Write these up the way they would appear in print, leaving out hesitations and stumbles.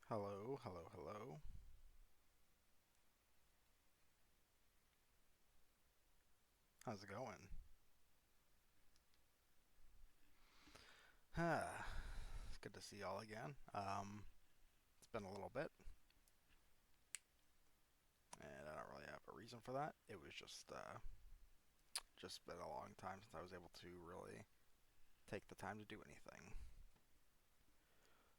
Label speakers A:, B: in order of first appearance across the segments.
A: Hello, hello, hello. How's it going? It's good to see y'all again. It's been a little bit, and I don't really have a reason for that. It was just been a long time since I was able to really take the time to do anything.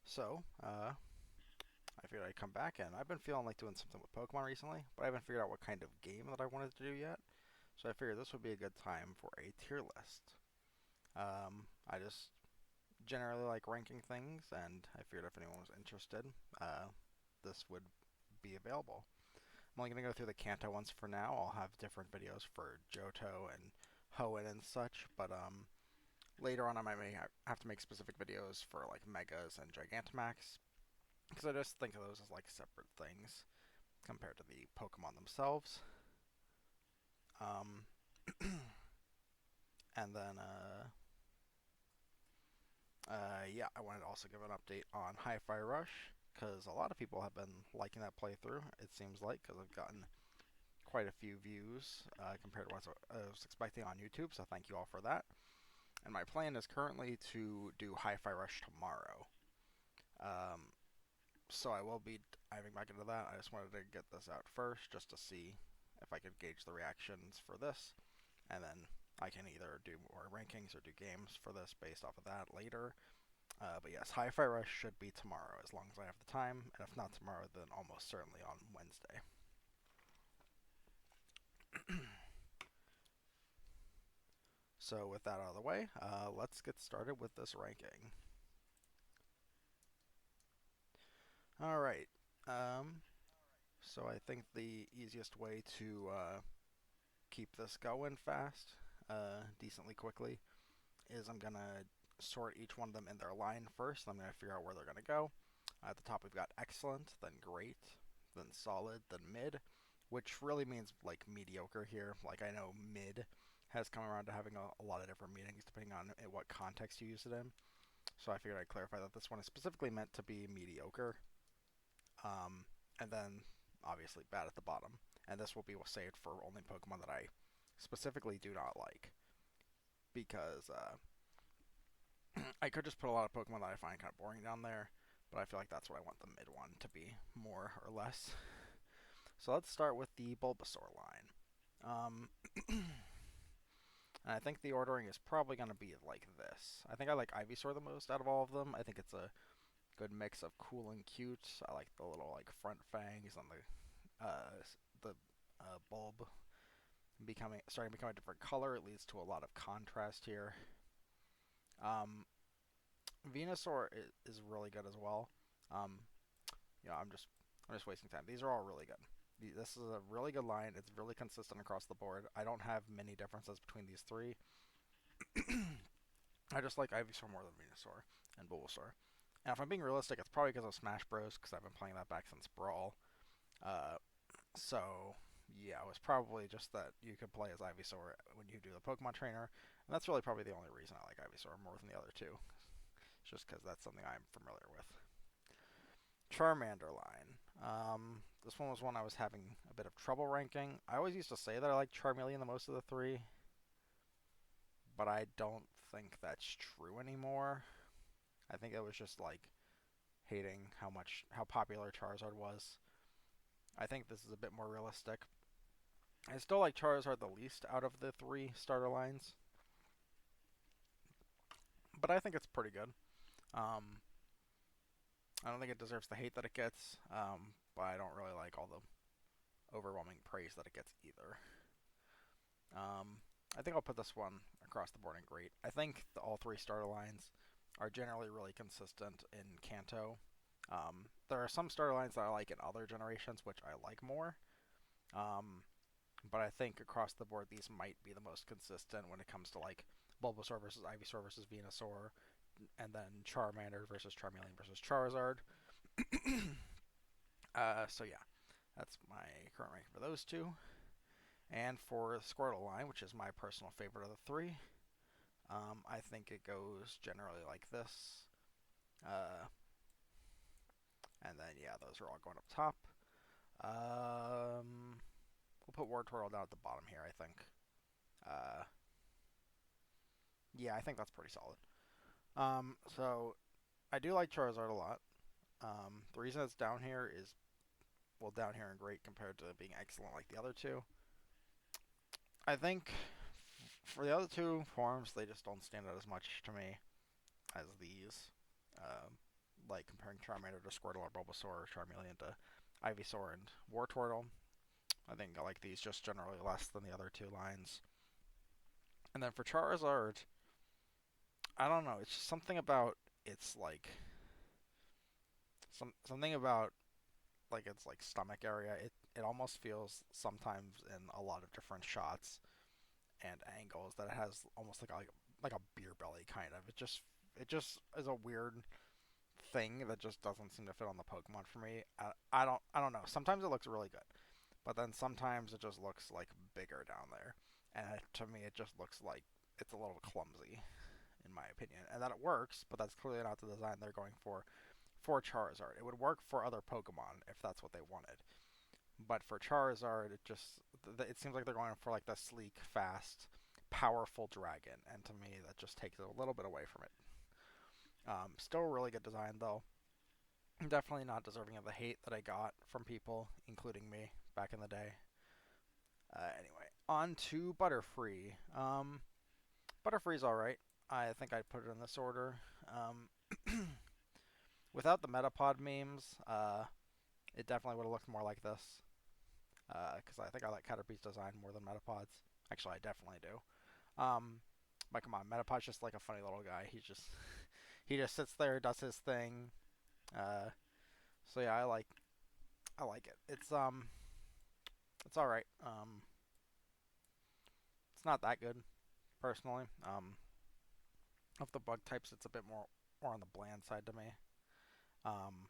A: So, I figured I'd come back, and I've been feeling like doing something with Pokemon recently, but I haven't figured out what kind of game that I wanted to do yet. So I figured this would be a good time for a tier list. I just generally like ranking things, and I figured if anyone was interested, uh, this would be available. I'm only going to go through the Kanto ones for now. I'll have different videos for Johto and Hoenn and such, but later on I might have to make specific videos for like Megas and Gigantamax, because I just think of those as like separate things compared to the Pokemon themselves. Um, and then yeah, I wanted to also give an update on Hi-Fi Rush because a lot of people have been liking that playthrough. It seems like because I've gotten quite a few views compared to what I was expecting on YouTube. So thank you all for that. And my plan is currently to do Hi-Fi Rush tomorrow. Um, so I will be diving back into that. I just wanted to get this out first just to see if I could gauge the reactions for this, and then I can either do more rankings or do games for this based off of that later. But yes, Hi-Fi Rush should be tomorrow as long as I have the time, and if not tomorrow, then almost certainly on Wednesday. So with that out of the way, let's get started with this ranking. All right. Um, so I think the easiest way to keep this going fast, decently quickly, is I'm gonna sort each one of them in their line first. I'm gonna figure out where they're gonna go. At the top, we've got excellent, then great, then solid, then mid, which really means like mediocre here. Like I know mid has come around to having a lot of different meanings depending on what context you use it in. So I figured I'd clarify that this one is specifically meant to be mediocre, and then obviously bad at the bottom. And this will be saved for only Pokemon that I specifically do not like because I could just put a lot of Pokemon that I find kind of boring down there, but I feel like that's what I want the mid one to be, more or less. So let's start with the Bulbasaur line. Um, and I think the ordering is probably going to be like this. I think I like Ivysaur the most out of all of them. I think it's a good mix of cool and cute. I like the little like front fangs on the bulb starting to become a different color. It leads to a lot of contrast here. Um, Venusaur is really good as well. Um, I'm just wasting time. These are all really good. This is a really good line. It's really consistent across the board. I don't have many differences between these three. I just like Ivysaur more than Venusaur and Bulbasaur. And if I'm being realistic, it's probably because of Smash Bros. Because I've been playing that back since Brawl. Uh, so yeah, it was probably just that you could play as Ivysaur when you do the Pokemon Trainer, and that's really probably the only reason I like Ivysaur more than the other two. It's just because that's something I'm familiar with. Charmander line. This one was one I was having a bit of trouble ranking. I always used to say that I like Charmeleon the most of the three, but I don't think that's true anymore. I think it was just like hating how popular Charizard was. I think this is a bit more realistic. I still like Charizard the least out of the three starter lines, but I think it's pretty good. Um, I don't think it deserves the hate that it gets, but I don't really like all the overwhelming praise that it gets either. I think I'll put this one across the board in great. I think all three starter lines are generally really consistent in Kanto. There are some starter lines that I like in other generations, which I like more. Um, but I think across the board, these might be the most consistent when it comes to like Bulbasaur versus Ivysaur versus Venusaur, and then Charmander versus Charmeleon versus Charizard. So yeah, that's my current ranking for those two. And for the Squirtle line, which is my personal favorite of the three, I think it goes generally like this. Uh, And then, yeah, those are all going up top. We'll put Wartortle down at the bottom here, I think. Uh, yeah, I think that's pretty solid. So I do like Charizard a lot. The reason it's down here is, well, down here and great compared to being excellent like the other two. I think for the other two forms, they just don't stand out as much to me as these. Um, like comparing Charmander to Squirtle or Bulbasaur or Charmeleon to Ivysaur and Wartortle. I think I like these just generally less than the other two lines. And then for Charizard, I don't know. It's just something about it's like something about like its like stomach area. It almost feels sometimes in a lot of different shots and angles that it has almost like a beer belly kind of. It just is a weird thing that just doesn't seem to fit on the Pokemon for me. I don't know. Sometimes it looks really good, but then sometimes it just looks like bigger down there, and to me it just looks like it's a little clumsy in my opinion. And that it works, but that's clearly not the design they're going for Charizard. It would work for other Pokemon if that's what they wanted, but for Charizard, it seems like they're going for like the sleek, fast, powerful dragon, and to me that just takes it a little bit away from it. Still a really good design though. Definitely not deserving of the hate that I got from people, including me, back in the day. Anyway, on to Butterfree. Butterfree's alright. I think I'd put it in this order. Without the Metapod memes, it definitely would have looked more like this. Because I think I like Caterpie's design more than Metapod's. Actually, I definitely do. But come on, Metapod's just like a funny little guy. He just sits there, does his thing. Uh, so yeah, I like it. It's all right. It's not that good personally. Of the bug types, it's a bit more on the bland side to me. Um,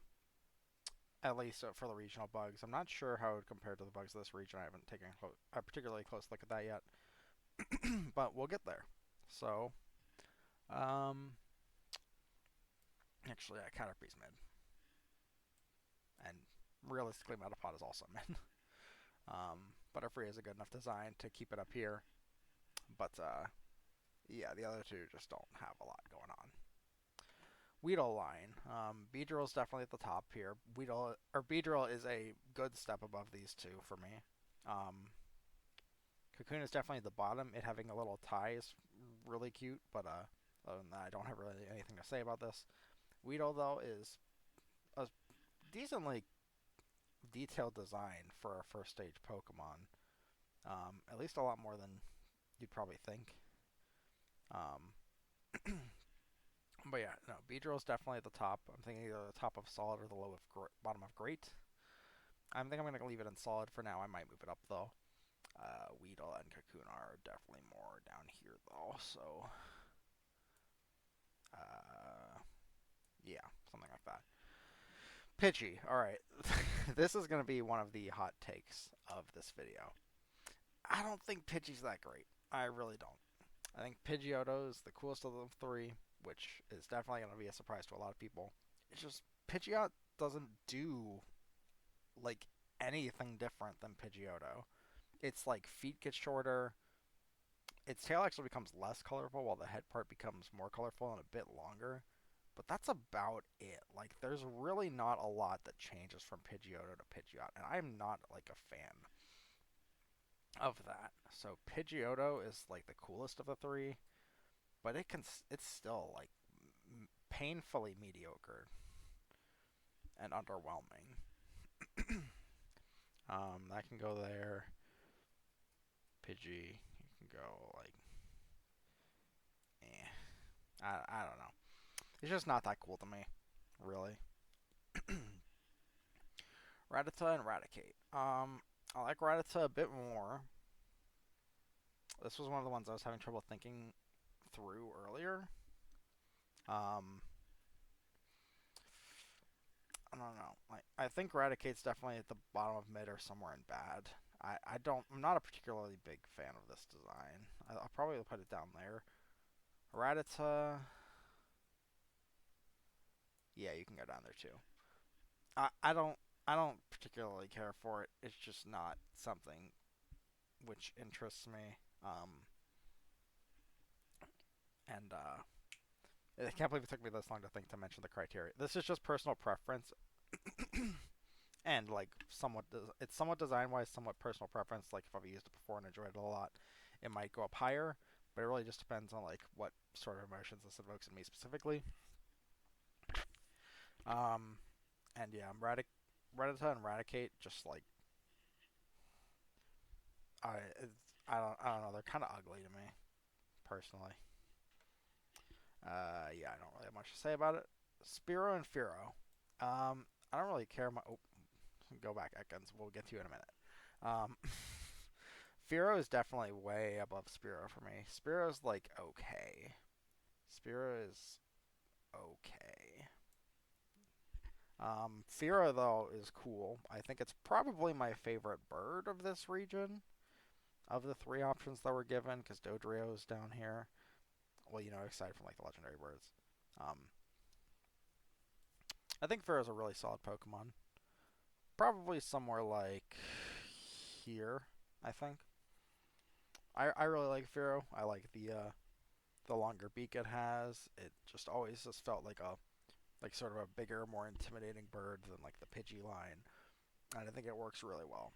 A: at least for the regional bugs. I'm not sure how it would compare to the bugs of this region. I haven't taken a particularly close look at that yet, but we'll get there. So, um, actually, yeah, Caterpie's mid, and realistically, Metapod is also mid. Butterfree is a good enough design to keep it up here, but yeah, the other two just don't have a lot going on. Weedle line. Beedrill is definitely at the top here. Beedrill is a good step above these two for me. Cocoon is definitely at the bottom. It having a little tie is really cute, but other than that, I don't have really anything to say about this. Weedle though is a decently detailed design for a first stage Pokemon. At least a lot more than you'd probably think. Um, but yeah, no, Beedrill is definitely at the top. I'm thinking either the top of solid or the bottom of great. I think I'm going to leave it in solid for now. I might move it up though. Weedle and Cocoon are definitely more down here though. So, yeah, something like that. Pidgey. All right, this is going to be one of the hot takes of this video. I don't think Pidgey's that great. I really don't. I think Pidgeotto is the coolest of the three, which is definitely going to be a surprise to a lot of people. It's just Pidgeot doesn't do like anything different than Pidgeotto. Its like feet get shorter. Its tail actually becomes less colorful while the head part becomes more colorful and a bit longer. But that's about it. Like there's really not a lot that changes from Pidgeotto to Pidgeot, and I'm not like a fan of that. So Pidgeotto is like the coolest of the three, but it's still like painfully mediocre and underwhelming. That can go there. Pidgey, you can go like, I don't know. It's just not that cool to me, really. Rattata and Raticate. I like Rattata a bit more. This was one of the ones I was having trouble thinking through earlier. Um, I don't know. Like I think Raticate's definitely at the bottom of mid or somewhere in bad. I'm not a particularly big fan of this design. I'll probably put it down there. Rattata, yeah, you can go down there too. I don't particularly care for it. It's just not something which interests me. And I can't believe it took me this long to think to mention the criteria. This is just personal preference and like it's somewhat design wise, somewhat personal preference. Like if I've used it before and enjoyed it a lot, it might go up higher. But it really just depends on like what sort of emotions this evokes in me specifically. Um, and yeah, Rattata and Raticate just like I I don't know. They're kind of ugly to me personally. Yeah, I don't really have much to say about it. Spiro and Firo. I don't really care. Go back, Ekans. We'll get to you in a minute. Um, Firo is definitely way above Spiro for me. Spiro's like okay. Spiro is okay. Firo though is cool. I think it's probably my favorite bird of this region of the three options that were given because Dodrio is down here. Well, aside from like the legendary birds. Um, I think Firo is a really solid Pokemon. Probably somewhere like here, I think. I really like Firo. I like the longer beak it has. It just always just felt like sort of a bigger, more intimidating bird than like the Pidgey line, and I think it works really well.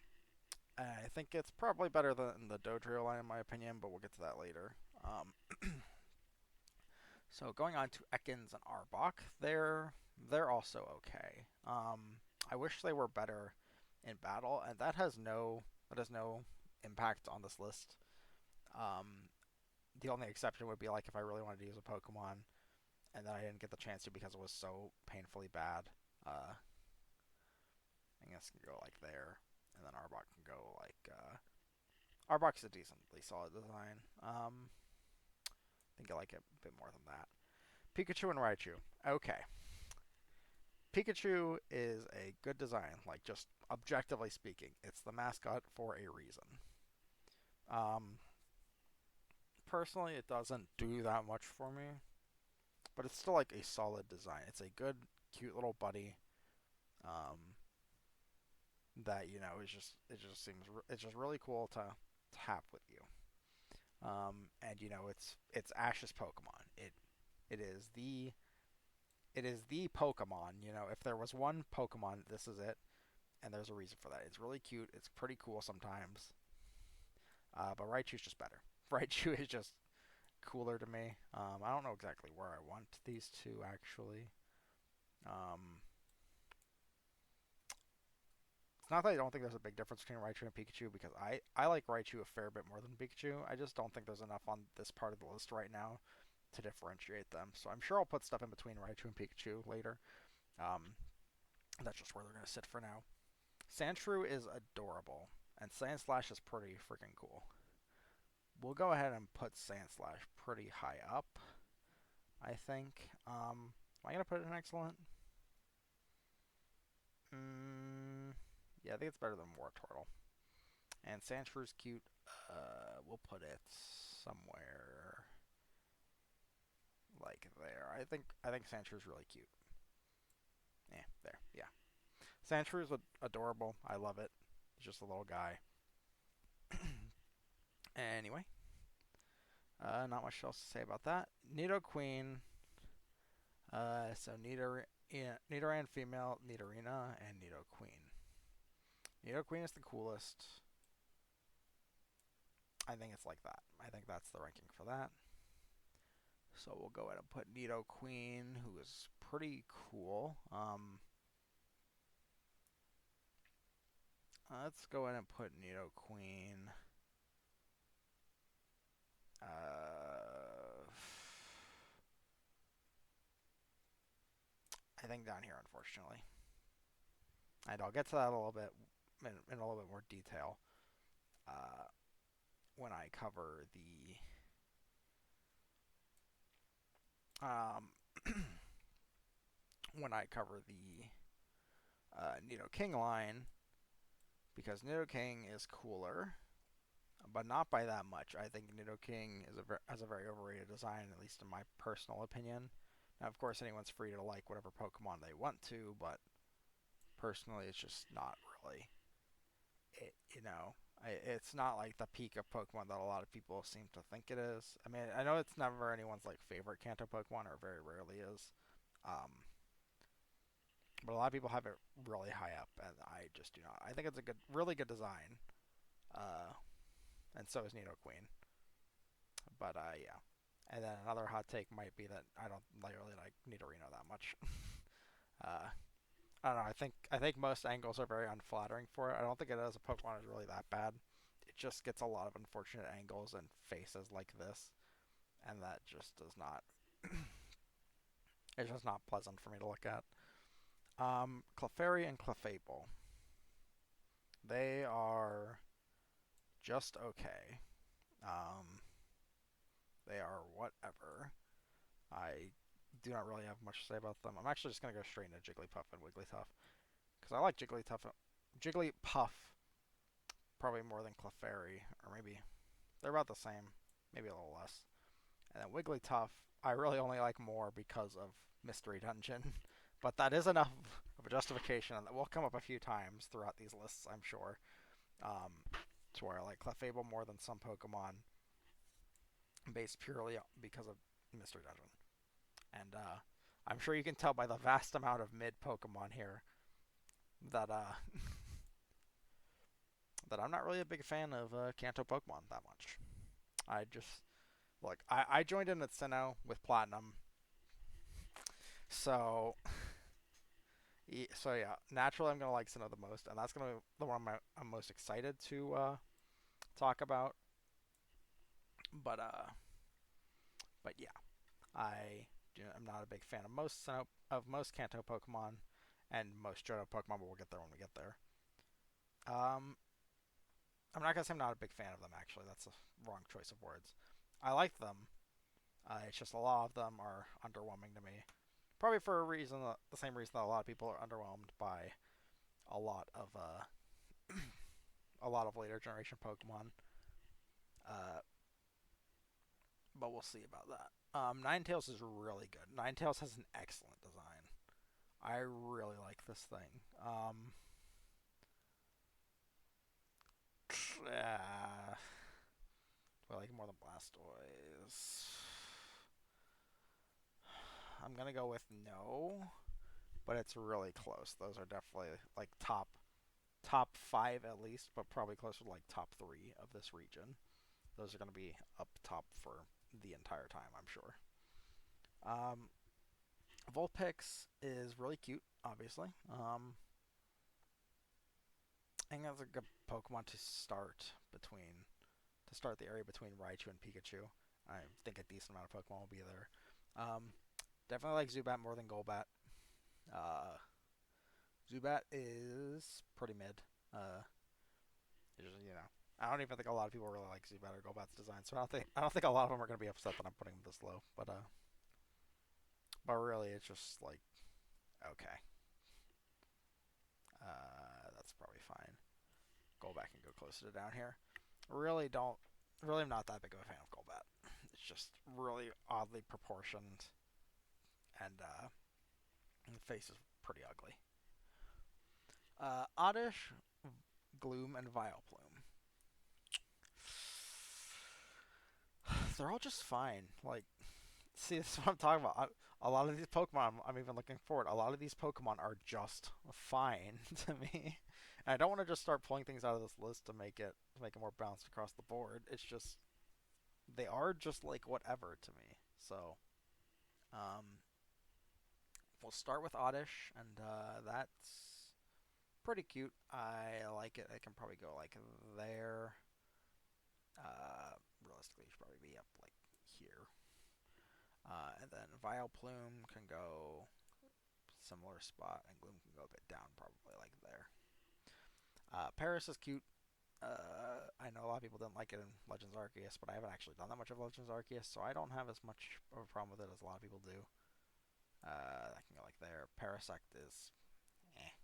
A: I think it's probably better than the Dodrio line in my opinion, but we'll get to that later. So going on to Ekans and Arbok, they're also okay. I wish they were better in battle, and that has no impact on this list. The only exception would be like if I really wanted to use a Pokemon and then I didn't get the chance to because it was so painfully bad. I guess can go like there, and then Arbok can go like Arbok's a decently solid design. I think I like it a bit more than that. Pikachu and Raichu. Okay, Pikachu is a good design, like just objectively speaking. It's the mascot for a reason. Um, Personally, it doesn't do that much for me, but it's still like a solid design. It's a good, cute little buddy. Um, that it's just really cool to have with you. And it's Ash's Pokemon. It is the Pokemon. If there was one Pokemon, this is it, and there's a reason for that. It's really cute. It's pretty cool sometimes. But Raichu's just better. Raichu is just cooler to me. I don't know exactly where I want these two actually. Um, it's not that I don't think there's a big difference between Raichu and Pikachu because I like Raichu a fair bit more than Pikachu. I just don't think there's enough on this part of the list right now to differentiate them. So I'm sure I'll put stuff in between Raichu and Pikachu later. Um, that's just where they're going to sit for now. Sandshrew is adorable, and Sandslash is pretty freaking cool. We'll go ahead and put Sandslash pretty high up, I think. Am I going to put it in excellent? Yeah, I think it's better than Wartortle. And Sandshrews cute. We'll put it somewhere like there. I think Sandshrews really cute. Yeah, there. Yeah, Sandshrews adorable. I love it. It's just a little guy. Anyway, not much else to say about that. Nidoqueen. So Nidoran female, Nidorina, and Nidoqueen. Nidoqueen is the coolest. I think it's like that. I think that's the ranking for that. So we'll go ahead and put Nidoqueen, who is pretty cool. Let's go ahead and put Nidoqueen. I think down here, unfortunately. And I'll get to that a little bit in a little bit more detail uh, when I cover the when I cover the Nidoking line because Nidoking is cooler, but not by that much. I think Nidoking has a very overrated design, at least in my personal opinion. Now, of course, anyone's free to like whatever Pokemon they want to, but personally, it's just not really it. It's not like the peak of Pokemon that a lot of people seem to think it is. I mean, I know it's never anyone's like favorite Kanto Pokemon, or very rarely is. Um, but a lot of people have it really high up, and I just do not. I think it's a really good design. Uh, and so is Nidoqueen. But yeah. And then another hot take might be that I don't really like Nidorino that much. uh, I don't know. I think most angles are very unflattering for it. I don't think it as a Pokemon is really that bad. It just gets a lot of unfortunate angles and faces like this, and that just does not. It's just not pleasant for me to look at. Clefairy and Clefable. They are just okay. Um, they are whatever. I do not really have much to say about them. I'm actually just gonna go straight into Jigglypuff and Wigglytuff because I like Jigglypuff probably more than Clefairy, or maybe they're about the same, maybe a little less. And then Wigglytuff, I really only like more because of Mystery Dungeon, but that is enough of a justification, and that will come up a few times throughout these lists, I'm sure. Um, to where I like Clefable more than some Pokemon, based purely because of Mystery Dungeon. And I'm sure you can tell by the vast amount of mid Pokemon here that that I'm not really a big fan of Kanto Pokemon that much. I just look. I joined in at Sinnoh with Platinum, so yeah. Naturally, I'm gonna like Sinnoh the most, and that's gonna be the one I'm most excited to talk about. But yeah, I'm not a big fan of most Kanto Pokemon and most Johto Pokemon, but we'll get there when we get there. Um, I'm not gonna say I'm not a big fan of them. Actually, that's a wrong choice of words. I like them. It's just a lot of them are underwhelming to me. Probably for a reason, the same reason that a lot of people are underwhelmed by a lot of a lot of later generation Pokemon. Uh, but we'll see about that. Ninetales is really good. Ninetales has an excellent design. I really like this thing. Uh, I like it more than Blastoise. I'm gonna go with no, but it's really close. Those are definitely like top five at least, but probably closer to like top three of this region. Those are gonna be up top for the entire time, I'm sure. Um, Vulpix is really cute, obviously. I think that's a good Pokemon to start the area between Raichu and Pikachu. I think a decent amount of Pokemon will be there. Um, Definitely like Zubat more than Golbat. Uh, Zubat is pretty mid. Uh, I don't even think a lot of people really like Zubat or Golbat's design, so I don't think a lot of them are going to be upset that I'm putting them this low. But really, it's just like okay, that's probably fine. Go back and go closer to down here. Really don't, really am not that big of a fan of Golbat. It's just really oddly proportioned, and the face is pretty ugly. Oddish, Gloom, and Vileplume. They're all just fine. Like, see, this is what I'm talking about. A lot of these Pokemon, I'm even looking forward. A lot of these Pokemon are just fine to me. And I don't want to just start pulling things out of this list to make it more balanced across the board. It's just they are just like whatever to me. So, um, we'll start with Oddish, and that's pretty cute. I like it. I can probably go like there. Realistically, it should probably be up like here. And then Vileplume can go similar spot, and Gloom can go a bit down, probably like there. Paris is cute. I know a lot of people didn't like it in Legends Arceus, but I haven't actually done that much of Legends Arceus, so I don't have as much of a problem with it as a lot of people do. I can go like there. Parasect is, eh.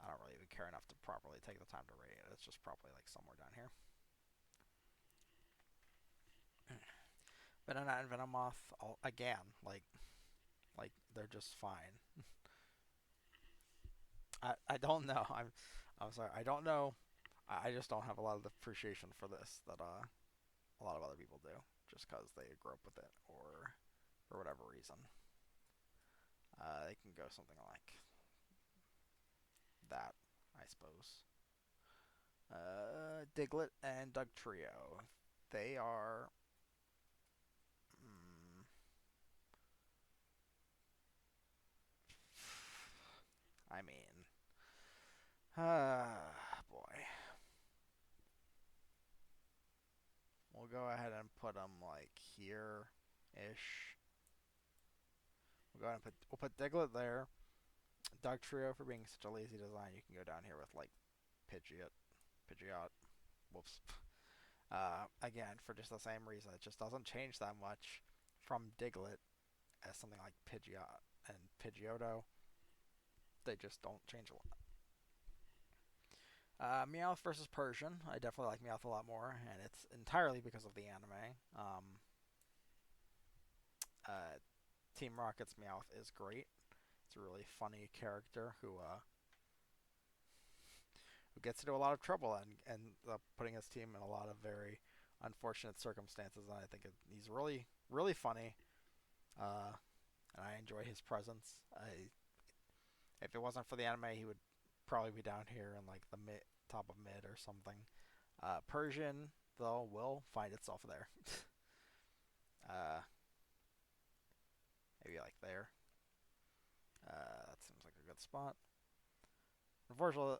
A: I don't really even care enough to properly take the time to rate it. It's just probably like somewhere down here. Venonat and Venomoth, again, like they're just fine. I don't know. I'm sorry. I don't know. I just don't have a lot of appreciation for this that a lot of other people do, just because they grew up with it or for whatever reason. They can go something like that, I suppose. Diglett and Doug Trio. They are. Mm, I mean, boy. We'll go ahead and put them like here ish. We'll go ahead and we'll put Diglett there. Doug Trio for being such a lazy design. You can go down here with like Pidgeot. Pidgeot. Whoops. Again, for just the same reason, it just doesn't change that much from Diglett as something like Pidgeot and Pidgeotto. They just don't change a lot. Meowth versus Persian. I definitely like Meowth a lot more, and it's entirely because of the anime. Uh, Team Rocket's Meowth is great. It's a really funny character who gets into a lot of trouble and putting his team in a lot of very unfortunate circumstances. And I think he's really funny, uh, and I enjoy his presence. If it wasn't for the anime, he would probably be down here in like the top of mid or something. Persian though will find itself there. uh, Maybe like there. That seems like a good spot. Unfortunately,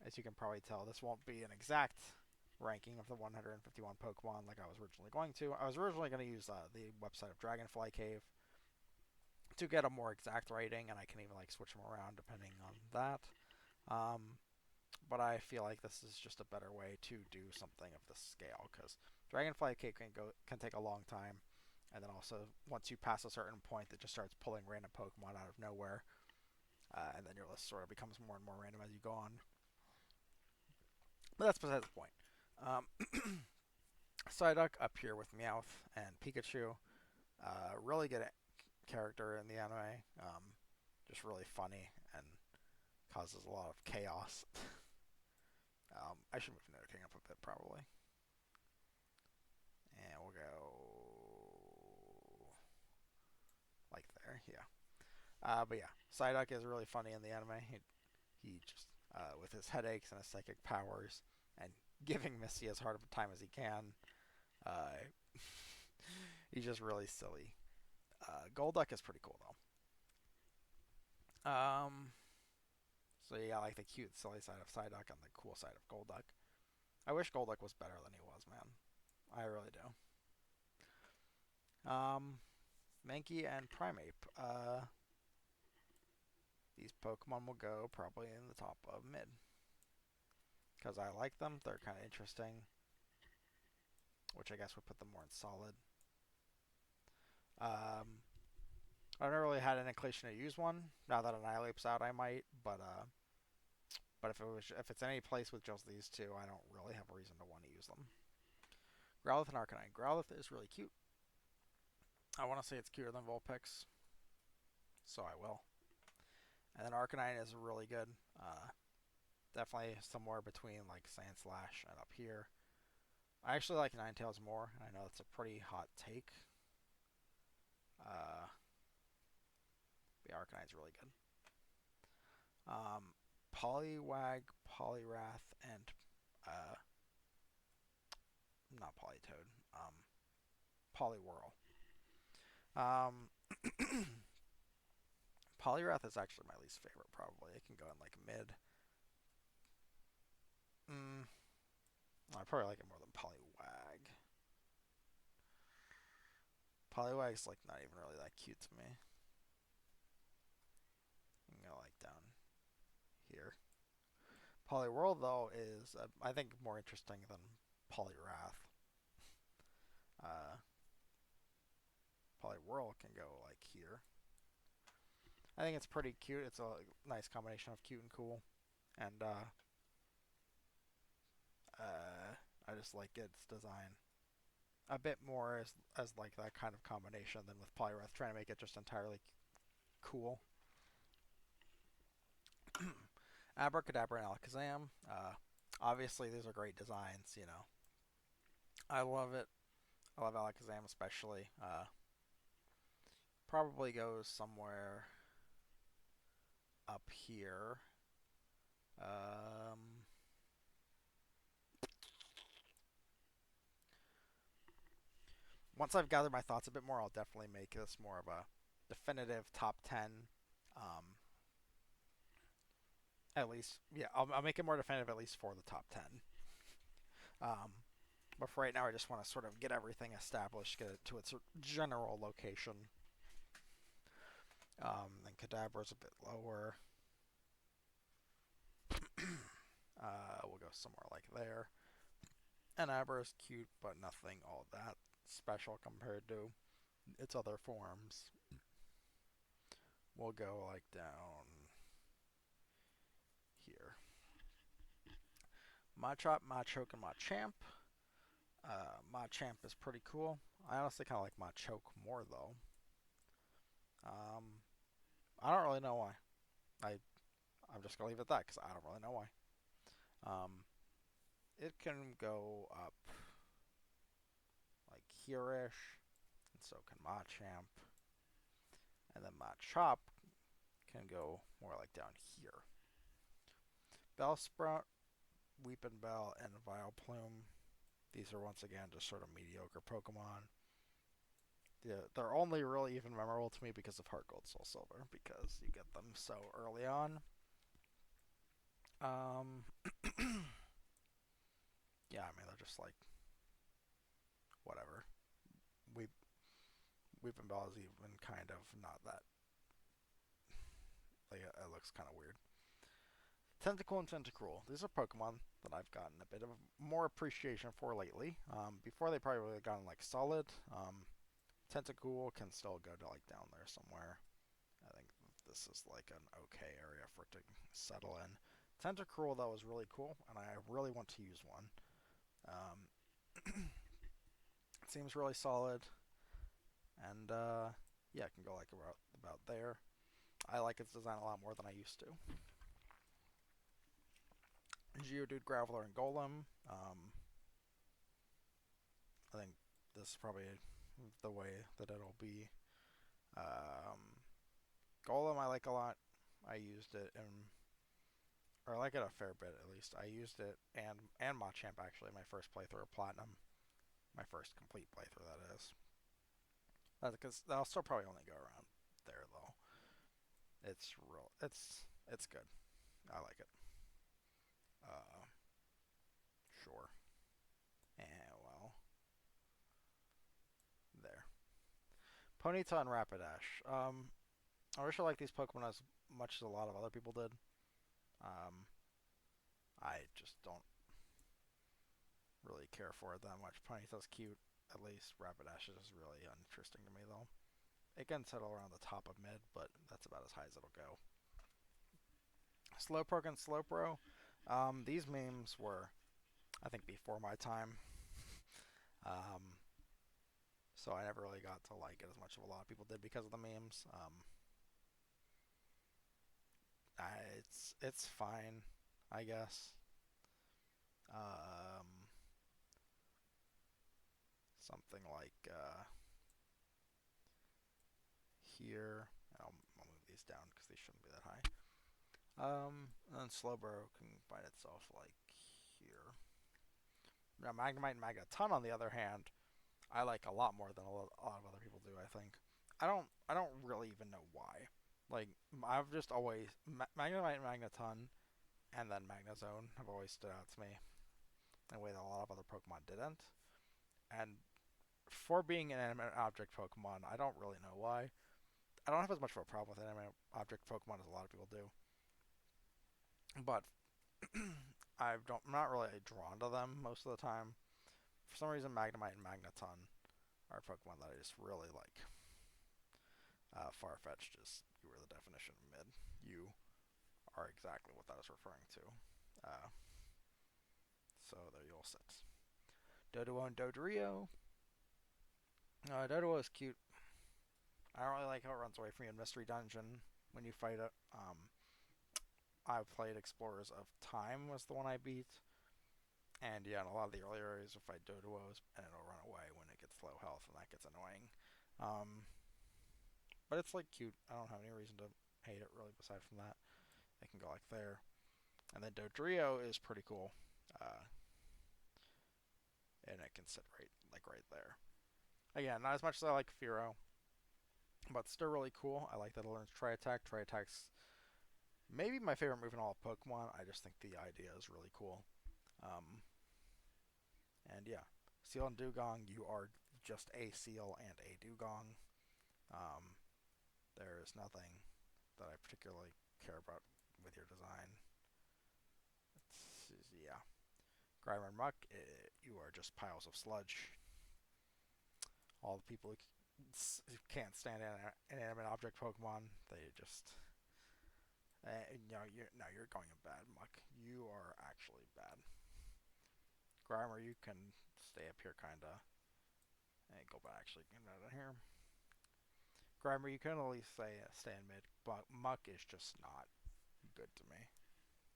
A: as you can probably tell, this won't be an exact ranking of the 151 Pokemon like I was originally going to. I was originally going to use the website of Dragonfly Cave to get a more exact rating, and I can even like switch them around depending on that. Um, but I feel like this is just a better way to do something of this scale because Dragonfly Cave can take a long time, and then also once you pass a certain point, it just starts pulling random Pokemon out of nowhere, and then your list sort of becomes more and more random as you go on. But that's besides the point. Psyduck up here with Meowth and Pikachu. Really good character in the anime. Just really funny and causes a lot of chaos. I should move Nidoking up a bit probably. And we'll go like there, yeah. But yeah, Psyduck is really funny in the anime. He just, with his headaches and his psychic powers, and giving Misty as hard of a time as he can, uh, he's just really silly. Golduck is pretty cool though. So yeah, I like the cute, silly side of Psyduck and the cool side of Golduck. I wish Golduck was better than he was, man. I really do. Mankey and Primeape. These Pokemon will go probably in the top of mid. Because I like them, they're kind of interesting. Which I guess would put them more in solid. I've never really had an inclination to use one. Now that Annihilape's out, I might. But if it's any place with just these two, I don't really have a reason to want to use them. Growlithe and Arcanine. Growlithe is really cute. I want to say it's cuter than Vulpix, so I will. And then Arcanine is really good. Definitely somewhere between like Sandslash and up here. I actually like Ninetales more. I know it's a pretty hot take. The Arcanine's really good. Poliwag, Poliwrath, and not Politoad. Poliwhirl. Um, Poliwrath is actually my least favorite, probably. It can go in like mid. I probably like it more than Poliwag. Poliwag's like not even really that cute to me. You can go like down here. Poliwhirl though is I think more interesting than Poliwrath. Uh, Poliwhirl can go like here. I think it's pretty cute. It's a nice combination of cute and cool, and I just like its design a bit more as like that kind of combination than with Poliwrath trying to make it just entirely cool. Abracadabra and Alakazam. Obviously, these are great designs. You know, I love it. I love Alakazam especially. Probably goes somewhere up here. Um, Once I've gathered my thoughts a bit more, I'll definitely make this more of a definitive top 10. Um, at least, yeah, I'll make it more definitive at least for the top 10. Um, but for right now, I just want to sort of get everything established, get it to its general location. Then Kadabra's a bit lower. We'll go somewhere like there. And Abra is cute, but nothing all that special compared to its other forms. We'll go like down here. Machop, Machoke, and Machamp. Machamp is pretty cool. I honestly kind of like Machoke more though. Um, I don't really know why. I I'm just gonna leave it at that because I don't really know why. Um, it can go up like here-ish, and so can Machamp, and then Machop can go more like down here. Bellsprout, Weepinbell, and Vileplume. These are once again just sort of mediocre Pokemon. Yeah, they're only really even memorable to me because of Heart Gold, Soul Silver, because you get them so early on. Um, yeah, I mean they're just like whatever. We Weeping Bell is even kind of not that like it looks kind of weird. Tentacle and Tentacruel. These are Pokemon that I've gotten a bit of more appreciation for lately. Before they probably would have gotten like solid. Tentacool can still go to like down there somewhere. I think this is like an okay area for it to settle in. Tentacruel though is really cool, and I really want to use one. It seems really solid, and yeah, it can go like about there. I like its design a lot more than I used to. Geodude, Graveler, and Golem. I think this is probably the way that it'll be. Um, Golem I like a lot. I used it in, or I like it a fair bit at least. I used it and Machamp actually in my first playthrough of Platinum, my first complete playthrough that is. That's because I'll still probably only go around there though. It's real. It's good. I like it. Uh, sure. And well, there. Ponyta and Rapidash. I wish I liked these Pokemon as much as a lot of other people did. Um, I just don't really care for it that much. Ponyta's cute, at least. Rapidash is really uninteresting to me, though. It can settle around the top of mid, but that's about as high as it'll go. Slowpoke and Slowbro. These memes were, I think, before my time. Um, so I never really got to like it as much as a lot of people did because of the memes. It's fine, I guess. Um, Something like here. I'll move these down because they shouldn't be that high. And then Slowbro can find itself like here. Now Magnemite and Magneton, on the other hand, I like a lot more than a lot of other people do. I think. I don't really even know why. Like I've just always Magnemite and Magneton, and then Magnezone have always stood out to me in a way that a lot of other Pokemon didn't. And for being an animate object Pokemon, I don't really know why. I don't have as much of a problem with animate object Pokemon as a lot of people do, but I'm not really drawn to them most of the time. For some reason, Magnemite and Magneton are Pokemon that I just really like. Farfetch'd is you were the definition of mid. You are exactly what that is referring to. Uh, so there you'll sit. Doduo and Dodrio. Doduo is cute. I don't really like how it runs away from you in Mystery Dungeon when you fight it. I've played Explorers of Time was the one I beat, and yeah, in a lot of the earlier areas, if I Doduos, and it'll run away when it gets low health, and that gets annoying. Um, but it's like cute. I don't have any reason to hate it really. Besides from that, it can go like there, and then Dodrio is pretty cool, uh, and it can sit right there. Again, not as much as I like Firo, but still really cool. I like that it learns Tri Attack. Tri Attack's maybe my favorite move in all of Pokemon. I just think the idea is really cool. Um, and yeah, Seal and Dugong, you are just a Seal and a Dugong. Um, there is nothing that I particularly care about with your design. Yeah. Grimer and Muck, you are just piles of sludge. All the people who can't stand inanimate object Pokemon, they just you're going in bad, Muck. You are actually bad. Grimer, you can stay up here, kinda. And go back, actually, get out of here. Grimer, you can at least stay in mid, but Muck is just not good to me,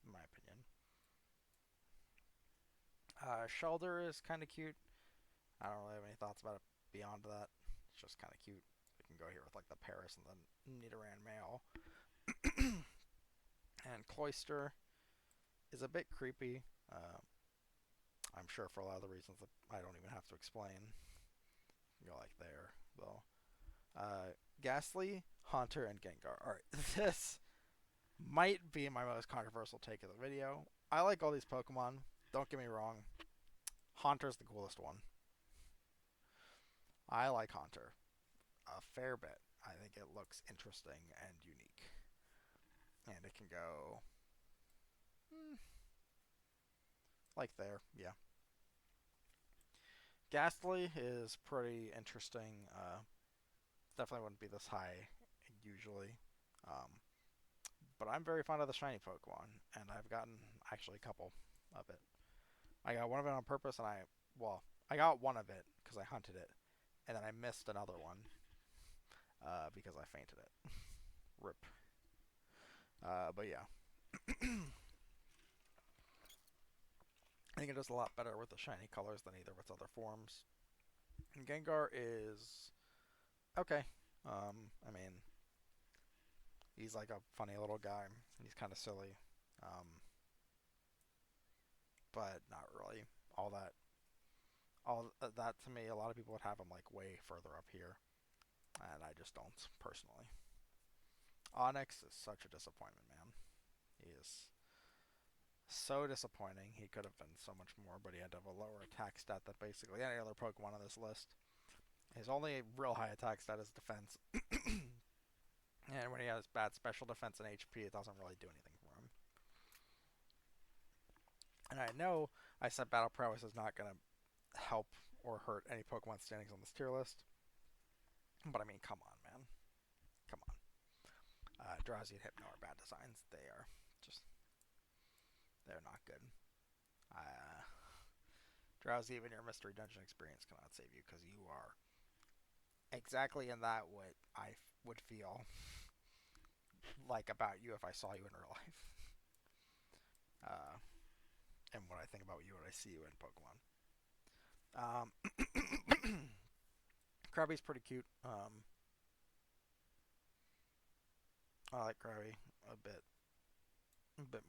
A: in my opinion. Shelder is kind of cute. I don't really have any thoughts about it beyond that. It's just kind of cute. We can go here with like the Paris and the Nidoran male. And Cloyster is a bit creepy. I'm sure for a lot of the reasons that I don't even have to explain. Go like there, though. Gastly, Haunter, and Gengar. Alright, this might be my most controversial take of the video. I like all these Pokemon. Don't get me wrong. Haunter's the coolest one. I like Haunter a fair bit. I think it looks interesting and unique. And it can go like there, yeah. Ghastly is pretty interesting. Definitely wouldn't be this high usually. Um, but I'm very fond of the shiny Pokemon, and I've gotten actually a couple of it. I got one of it on purpose, and I got one of it because I hunted it, and then I missed another one because I fainted it. Rip. But yeah, I think it does a lot better with the shiny colors than either of its other forms. And Gengar is okay. I mean, he's like a funny little guy. He's kind of silly, um, but not really all that. All that to me, a lot of people would have him like way further up here, and I just don't personally. Onyx is such a disappointment, man. He is so disappointing. He could have been so much more, but he had to have a lower attack stat than basically any other Pokemon on this list. His only real high attack stat is defense, and when he has bad special defense and HP, it doesn't really do anything for him. And I know I said Battle Prowess is not going to help or hurt any Pokemon standings on this tier list, but I mean, come on, man. Come on. Drowsy and Hypno are bad designs. Just, they're not good. Uh, Drowsy, even your Mystery Dungeon experience cannot save you because you are exactly in that what I would feel like about you if I saw you in real life. Uh, and what I think about you when I see you in Pokemon. Krabby's pretty cute. I like Krabby a bit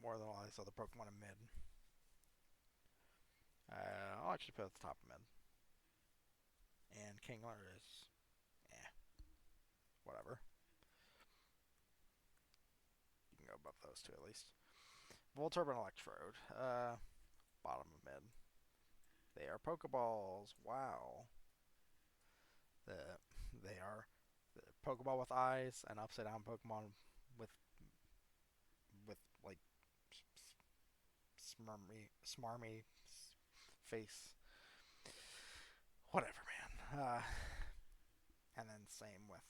A: more than all these other Pokemon in mid. I'll actually put it at the top of mid. And Kingler is, whatever. You can go above those two at least. Voltorb and Electrode, bottom of mid. They are Pokeballs. Wow. The, they are the Pokeball with eyes and upside down Pokemon with like smarmy face. Whatever, man. And then same with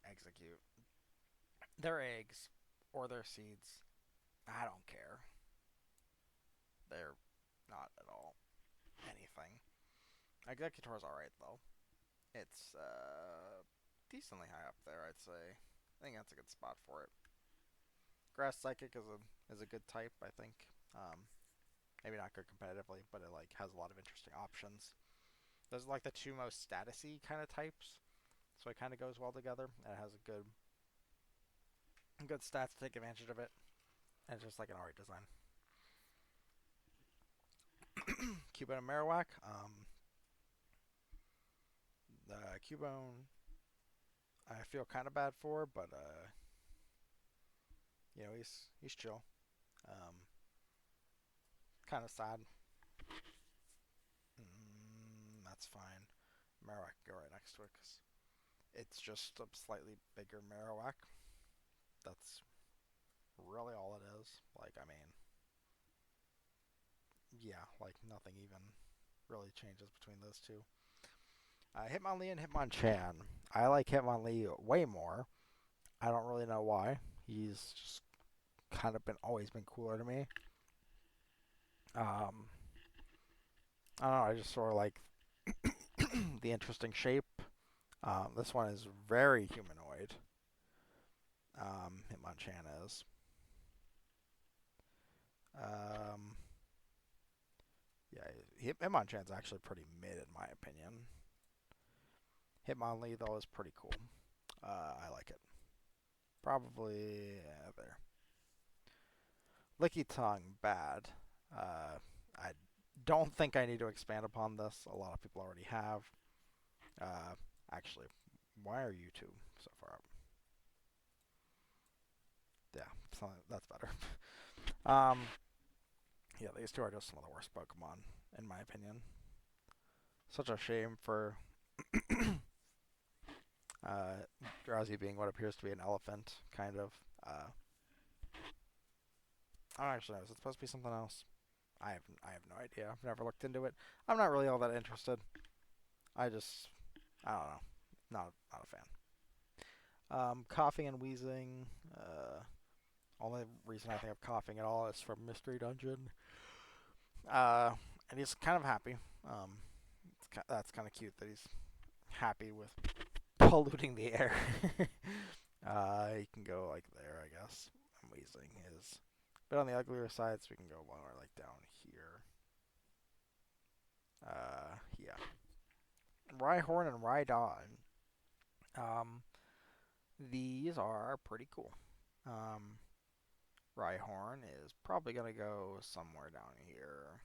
A: Execute. Their eggs or their seeds, I don't care. They're not at all anything. Executor's alright though. It's decently high up there, I'd say. I think that's a good spot for it. Grass Psychic is a good type, I think. Um, Maybe not good competitively, but it like has a lot of interesting options. Those are like the two most statusy kind of types, so it kind of goes well together. And it has a good stats to take advantage of it, and it's just like an alright design. Cubone and Marowak. The Cubone, I feel kind of bad for, but he's chill. Um, Kind of sad. That's fine. Marowak can go right next to it because it's just a slightly bigger Marowak. That's really all it is. Like, I mean, yeah, like nothing even really changes between those two. Hitmonlee and Hitmonchan. I like Hitmonlee way more. I don't really know why. He's just kind of been always been cooler to me. Um, I don't know. I just sort of like the interesting shape. This one is very humanoid. Hitmonchan is. Um, yeah, Hitmonchan's actually pretty mid in my opinion. Hitmonlee though is pretty cool. I like it. Probably there. Licky Tongue, bad. I don't think I need to expand upon this. A lot of people already have. Uh, Actually, why are you two so far up? Yeah, so that's better. um, yeah, these two are just some of the worst Pokemon, in my opinion. Such a shame for Drowsy being what appears to be an elephant, kind of. I don't actually know. Is it supposed to be something else? I have no idea. I've never looked into it. I'm not really all that interested. I don't know. Not a fan. Coughing and wheezing. Only reason I think of coughing at all is from Mystery Dungeon. And he's kind of happy. That's kind of cute that he's happy with polluting the air. You can go like there, I guess. I'm wheezing is a bit on the uglier side, so we can go lower, like down here. Yeah. Rhyhorn and Rhydon. Um, these are pretty cool. Um, Rhyhorn is probably gonna go somewhere down here.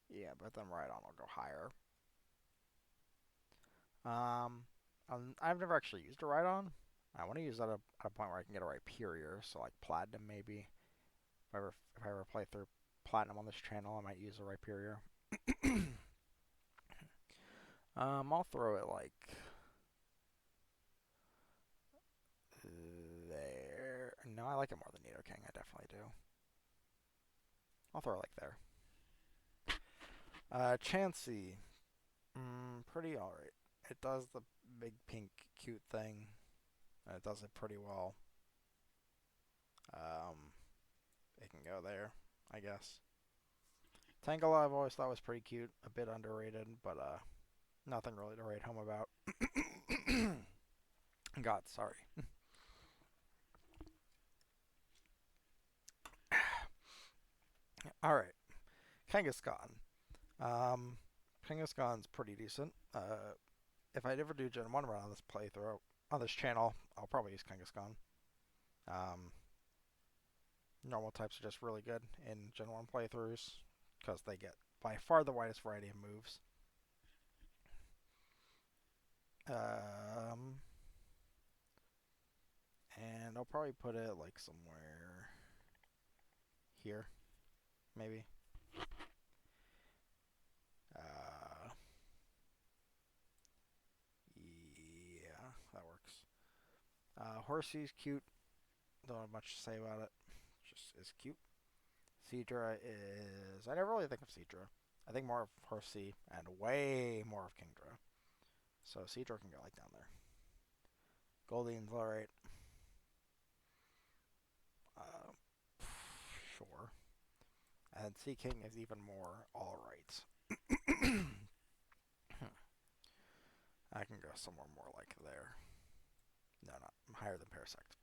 A: Yeah, but then Rhydon will go higher. I've never actually used a Rhydon. I want to use that at a point where I can get a Rhyperior, so like Platinum maybe. If I ever play through Platinum on this channel, I might use a Rhyperior. I'll throw it like there. No, I like it more than Nidoking. I definitely do. I'll throw it like there. Chansey, pretty alright. It does the big pink cute thing. And it does it pretty well. Um, it can go there, I guess. Tangela I've always thought was pretty cute, a bit underrated, but nothing really to write home about. God, sorry. All right, Kangaskhan. Um, Kangaskhan's pretty decent. If I ever do Gen 1 run on this playthrough, on this channel, I'll probably use Kangaskhan. Um, Normal types are just really good in Gen 1 playthroughs because they get by far the widest variety of moves. Um, and I'll probably put it like somewhere here, maybe. Uh, yeah, that works. Horsey's cute. Don't have much to say about it. Just is cute. Seadra is. I never really think of Seadra. I think more of Horsey and way more of Kingdra. So Seadra can go like down there. Goldine's alright. Uh, sure. And Sea King is even more alright. I can go somewhere more like there. No, not higher than Parasect.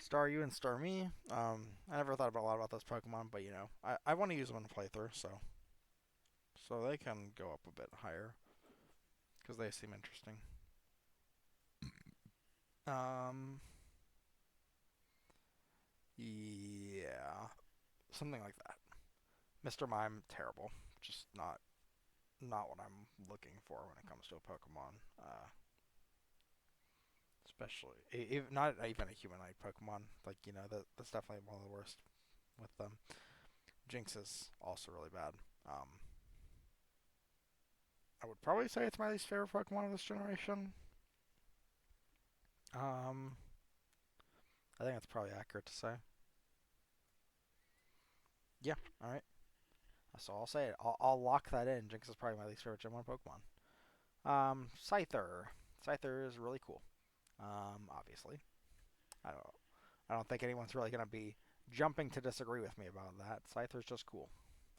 A: Star you and Star me. I never thought about a lot about those Pokemon, but you know, I want to use them in a playthrough, so they can go up a bit higher because they seem interesting. Um, yeah, something like that. Mr. Mime, terrible. Just not what I'm looking for when it comes to a Pokemon. Especially not even a humanoid Pokemon. Like you know that's definitely one of the worst with them. Jinx is also really bad. Um, I would probably say it's my least favorite Pokemon of this generation. Um, I think that's probably accurate to say. Yeah, all right. So I'll say it. I'll lock that in. Jinx is probably my least favorite Gen 1 Pokemon. Scyther. Scyther is really cool. Obviously. I don't I don't think anyone's really gonna be jumping to disagree with me about that. Scyther's just cool.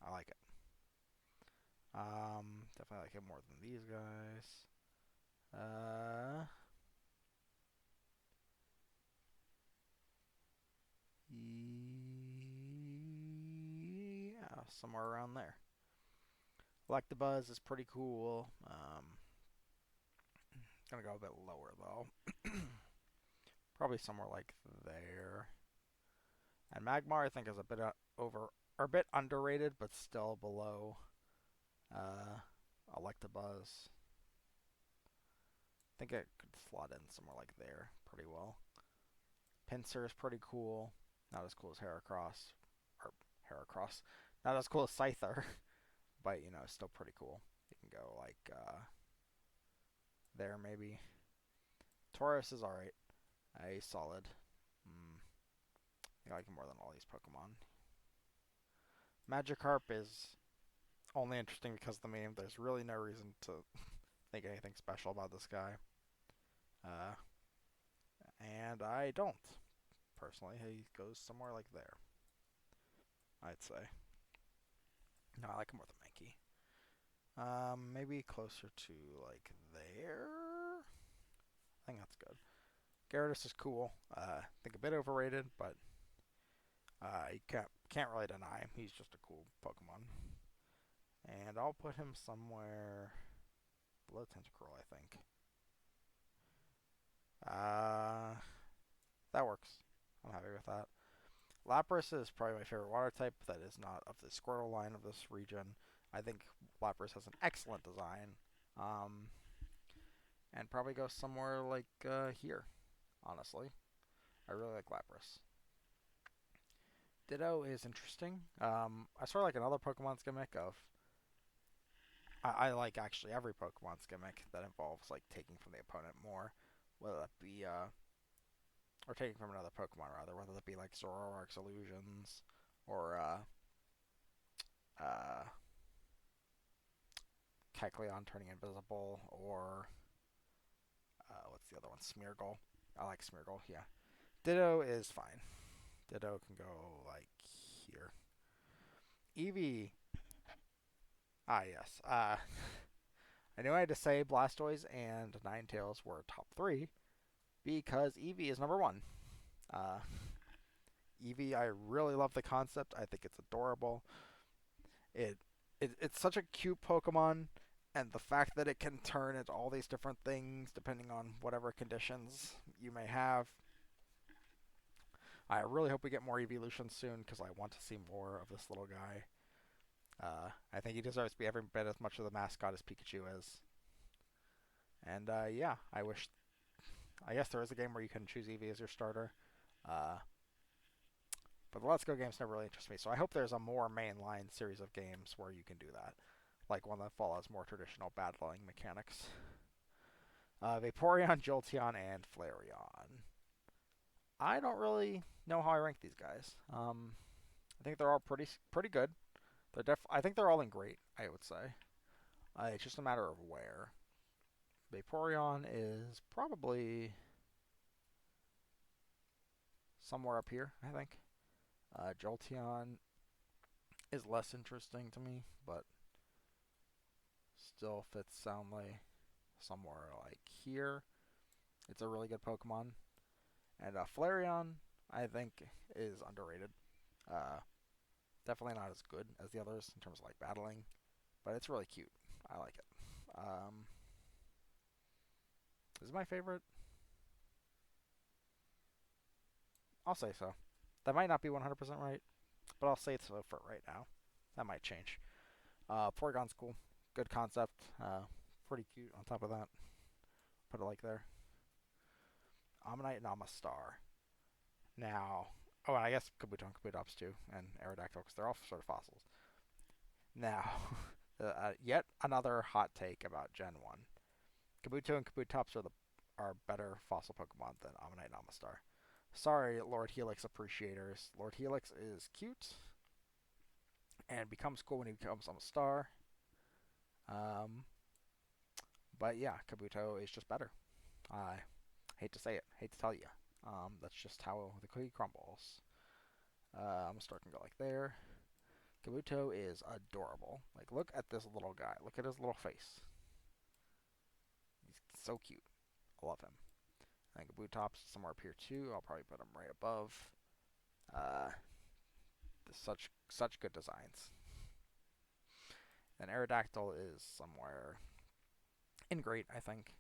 A: I like it. Definitely like it more than these guys. Uh, yeah, somewhere around there. Electabuzz is pretty cool. Gonna go a bit lower though. Probably somewhere like there. And Magmar, I think, is a bit over or a bit underrated, but still below uh, Electabuzz. I think it could slot in somewhere like there pretty well. Pinsir is pretty cool. Not as cool as Heracross. Or Heracross. Not as cool as Scyther, but you know, still pretty cool. You can go like there maybe. Tauros is alright. A solid. Mm, I like him more than all these Pokemon. Magikarp is only interesting because of the meme. There's really no reason to think anything special about this guy. Uh, and I don't, personally. He goes somewhere like there, I'd say. No, I like him more than Mankey. Maybe closer to like there. I think that's good. Gyarados is cool. I think a bit overrated, but you can't really deny him. He's just a cool Pokemon. And I'll put him somewhere below Tentacruel, I think. Uh, that works. I'm happy with that. Lapras is probably my favorite water type that is not of the Squirtle line of this region. I think Lapras has an excellent design. Um, and probably go somewhere like here, honestly. I really like Lapras. Ditto is interesting. I sort of like another Pokemon's gimmick of. I like actually every Pokemon's gimmick that involves like taking from the opponent more, whether that be or taking from another Pokemon rather, whether that be like Zoroark's illusions or uh, Kecleon turning invisible, or what's the other one? Smeargle. I like Smeargle. Yeah. Ditto is fine. Ditto can go like here. Eevee. Ah yes. I knew I had to say Blastoise and Ninetales were top three because Eevee is number one. Uh, Eevee, I really love the concept. I think it's adorable. It, it's such a cute Pokemon, and the fact that it can turn into all these different things depending on whatever conditions you may have. I really hope we get more evolutions soon because I want to see more of this little guy. I think he deserves to be every bit as much of the mascot as Pikachu is. And yeah, I wish. I guess there is a game where you can choose Eevee as your starter. Uh, but the Let's Go games never really interest me, so I hope there's a more mainline series of games where you can do that, like one that follows more traditional battling mechanics. Vaporeon, Jolteon, and Flareon. I don't really know how I rank these guys. I think they're all pretty good. I think they're all in great. I would say. It's just a matter of where. Vaporeon is probably somewhere up here. I think. Jolteon is less interesting to me, but still fits soundly somewhere like here. It's a really good Pokemon. And Flareon, I think is underrated. Uh, Definitely not as good as the others in terms of like battling, but it's really cute. I like it. Um, is it my favorite? I'll say so. That might not be 100% right, but I'll say so for right now. That might change. Porygon's cool. Good concept. Pretty cute on top of that. Put it like there. Ammonite and Amistar. Now, oh, and I guess Kabuto and Kabutops too, and Aerodactyl, because they're all sort of fossils. Now, yet another hot take about Gen 1. Kabuto and Kabutops are better fossil Pokemon than Ammonite and Amistar. Sorry, Lord Helix appreciators. Lord Helix is cute and becomes cool when he becomes a star. Um, but yeah, Kabuto is just better. I hate to say it, hate to tell you. That's just how the cookie crumbles. Star can go like there. Kabuto is adorable. Like, look at this little guy. Look at his little face. He's so cute. I love him. I think Kabutops is somewhere up here too. I'll probably put him right above. Uh, such good designs. And Aerodactyl is somewhere in great, I think.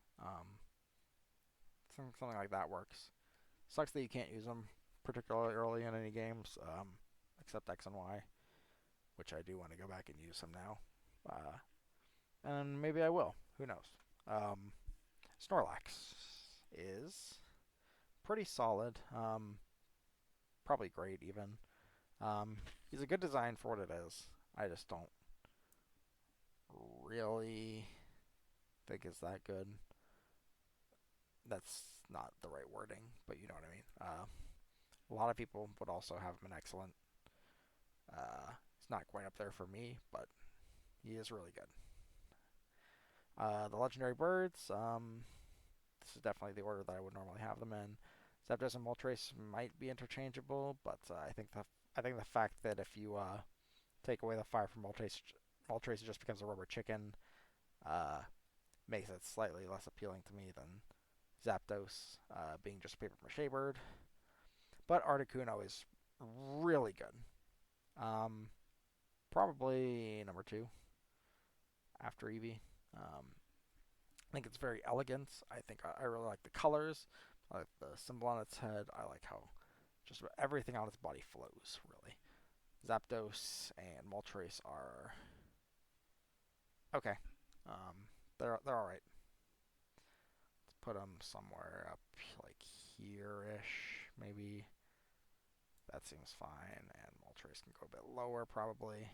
A: Something like that works. Sucks that you can't use them particularly early in any games, except X and Y, which I do want to go back and use them now. And maybe I will. Who knows? Um, Snorlax is pretty solid. Probably great even. He's a good design for what it is. I just don't really think it's that good. That's not the right wording, but you know what I mean. A lot of people would also have him an excellent. It's not quite up there for me, but he is really good. The legendary birds. This is definitely the order that I would normally have them in. Zapdos and Moltres might be interchangeable, but I think the fact that if you take away the fire from Moltres, Moltres just becomes a rubber chicken, uh, makes it slightly less appealing to me than Zapdos being just a paper mache bird. But Articuno is really good. Um, Probably number two after Eevee. I think it's very elegant. I think I really like the colors. I like the symbol on its head. I like how just everything on its body flows, really. Zapdos and Moltres are okay. They're all right. Let's put them somewhere up like here-ish, maybe. That seems fine. And Moltres can go a bit lower, probably.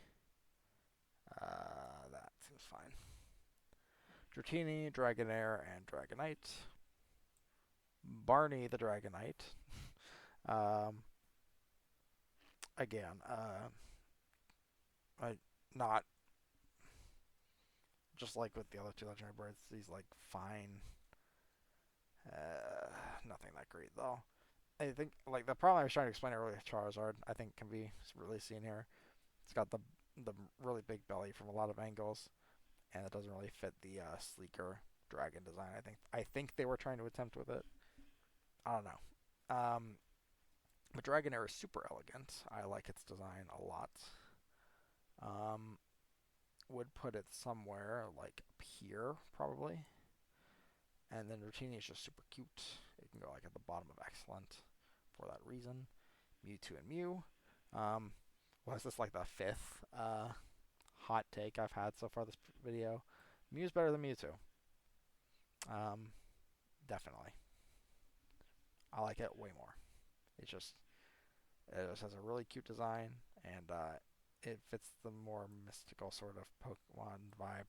A: That seems fine. Dratini, Dragonair, and Dragonite. Barney the Dragonite. um, Again, not just like with the other two legendary birds. He's like fine. Nothing that great though. I think like the problem I was trying to explain earlier with Charizard, I think can be really seen here. It's got the really big belly from a lot of angles, and it doesn't really fit the sleeker dragon design. I think they were trying to attempt with it. I don't know. But Dragonair is super elegant. I like its design a lot. Um, would put it somewhere like up here probably. And then Rotini is just super cute. It can go like at the bottom of excellent for that reason. Mewtwo and Mew. Um, was this like the fifth hot take I've had so far this video? Mew's better than Mewtwo. Um, Definitely. I like it way more. It just has a really cute design, and it fits the more mystical sort of Pokemon vibe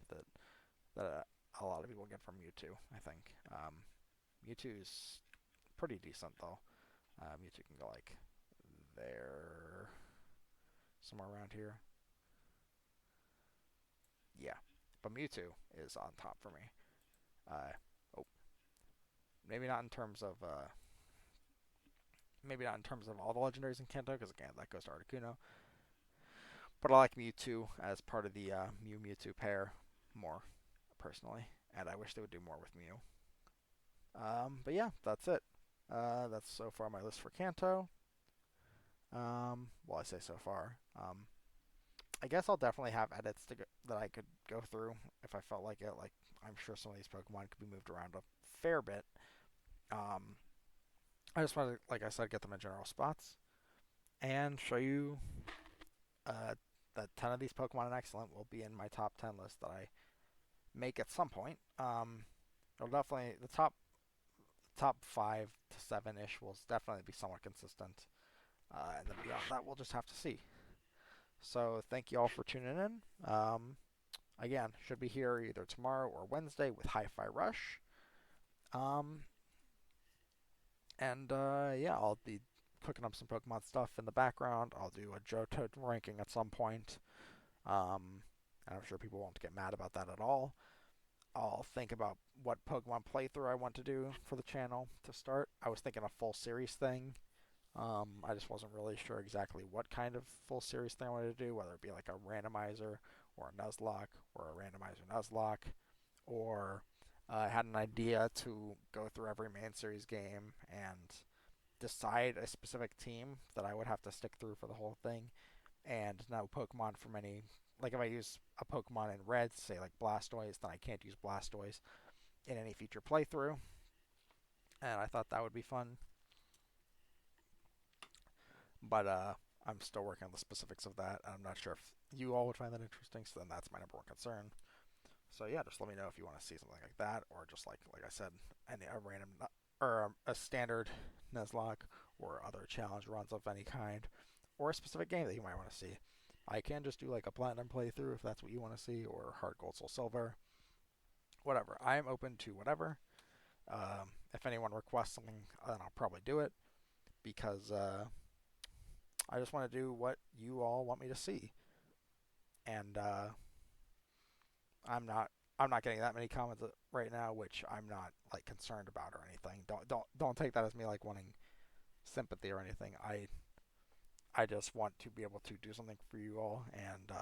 A: that a lot of people get from Mewtwo. I think Mewtwo's pretty decent though. Mewtwo can go like there, somewhere around here. Yeah, but Mewtwo is on top for me. Uh, oh, maybe not in terms of all the legendaries in Kanto, because again that goes to Articuno. But I like Mewtwo as part of the Mew Mewtwo pair more personally, and I wish they would do more with Mew. But yeah, that's it. That's so far my list for Kanto. Well, I say so far. I guess I'll definitely have edits that I could go through if I felt like it. Like I'm sure some of these Pokemon could be moved around a fair bit. Um, I just wanted, like I said, get them in general spots and show you uh, that 10 of these Pokemon in Excellent will be in my top 10 list that I make at some point. It'll definitely the top 5 to 7 ish will definitely be somewhat consistent, and then beyond that we'll just have to see. So thank you all for tuning in. Again, should be here either tomorrow or Wednesday with Hi-Fi Rush. Um, and yeah, I'll be cooking up some Pokemon stuff in the background. I'll do a Johto ranking at some point. Um, and I'm sure people won't get mad about that at all. I'll think about what Pokemon playthrough I want to do for the channel to start. I was thinking a full series thing. I just wasn't really sure exactly what kind of full series thing I wanted to do, whether it be like a randomizer or a Nuzlocke or a randomizer Nuzlocke, or I had an idea to go through every main series game and decide a specific team that I would have to stick through for the whole thing, and no Pokemon from any. Like if I use a Pokemon in red, say like Blastoise, then I can't use Blastoise in any future playthrough. And I thought that would be fun. But I'm still working on the specifics of that. And I'm not sure if you all would find that interesting. So then that's my number one concern. So yeah, just let me know if you want to see something like that, or just like I said, a random or a standard Nuzlocke or other challenge runs of any kind, or a specific game that you might want to see. I can just do like a platinum playthrough if that's what you want to see, or hard gold, soul, silver, whatever. I am open to whatever. If anyone requests something, then I'll probably do it because I just want to do what you all want me to see, and I'm not I'm not getting that many comments right now, which I'm not like concerned about or anything. Don't take that as me like wanting sympathy or anything. I just want to be able to do something for you all, and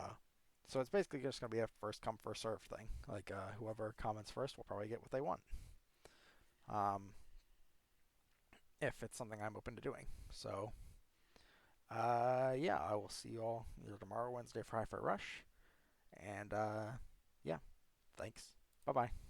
A: so it's basically just gonna be a first come first serve thing. Like whoever comments first will probably get what they want. Um, if it's something I'm open to doing. So yeah, I will see you all either tomorrow or Wednesday for Hi-Fi Rush, and yeah, thanks. Bye bye.